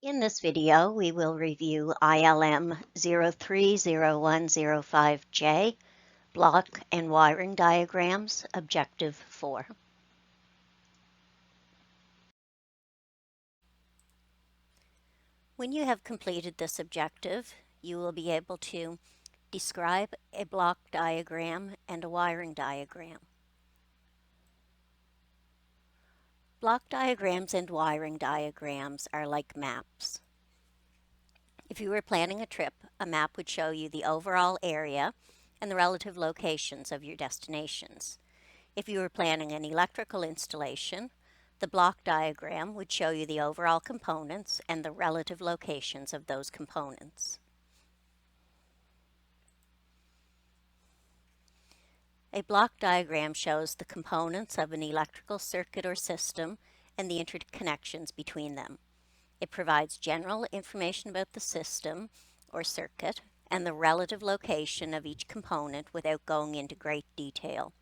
In this video, we will review ILM 030105J, Block and Wiring Diagrams, Objective 4. When you have completed this objective, you will be able to describe a block diagram and a wiring diagram. Block diagrams and wiring diagrams are like maps. If you were planning a trip, a map would show you the overall area and the relative locations of your destinations. If you were planning an electrical installation, the block diagram would show you the overall components and the relative locations of those components. A block diagram shows the components of an electrical circuit or system and the interconnections between them. It provides general information about the system or circuit and the relative location of each component without going into great detail.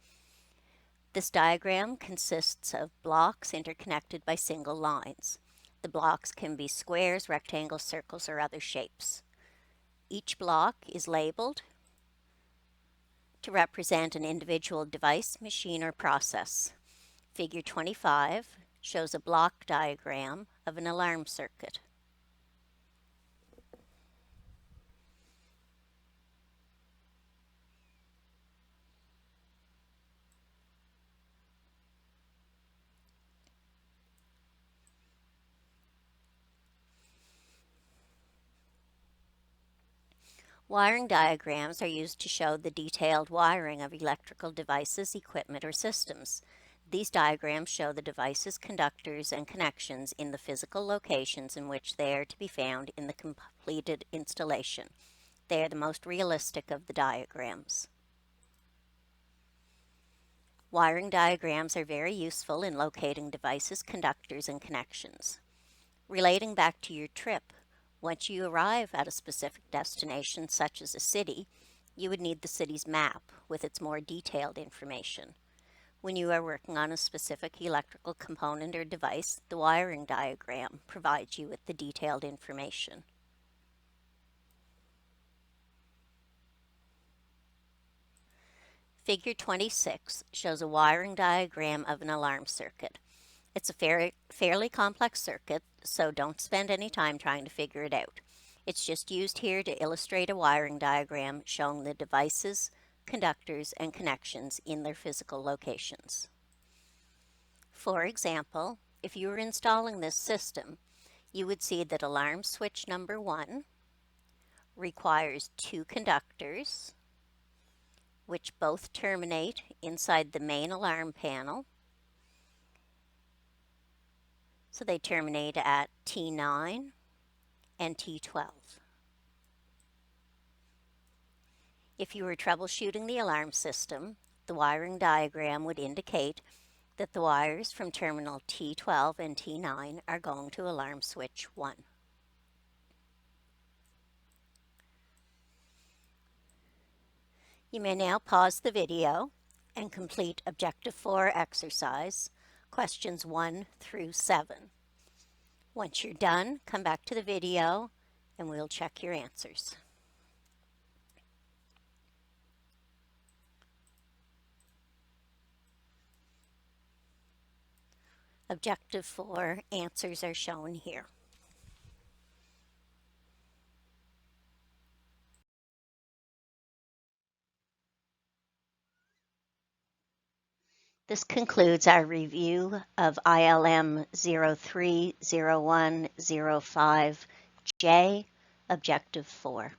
This diagram consists of blocks interconnected by single lines. The blocks can be squares, rectangles, circles, or other shapes. Each block is labeled to represent an individual device, machine, or process. Figure 25 shows a block diagram of an alarm circuit. Wiring diagrams are used to show the detailed wiring of electrical devices, equipment, or systems. These diagrams show the devices, conductors, and connections in the physical locations in which they are to be found in the completed installation. They are the most realistic of the diagrams. Wiring diagrams are very useful in locating devices, conductors, and connections. Relating back to your trip, once you arrive at a specific destination, such as a city, you would need the city's map with its more detailed information. When you are working on a specific electrical component or device, the wiring diagram provides you with the detailed information. Figure 26 shows a wiring diagram of an alarm circuit. It's a fairly complex circuit, so don't spend any time trying to figure it out. It's just used here to illustrate a wiring diagram showing the devices, conductors, and connections in their physical locations. For example, if you were installing this system, you would see that alarm switch number 1 requires 2 conductors, which both terminate inside the main alarm panel. So they terminate at T9 and T12. If you were troubleshooting the alarm system, the wiring diagram would indicate that the wires from terminal T12 and T9 are going to alarm switch 1. You may now pause the video and complete Objective 4 exercise, questions 1 through 7. Once you're done, come back to the video and we'll check your answers. Objective 4 answers are shown here. This concludes our review of ILM 030105J, Objective 4.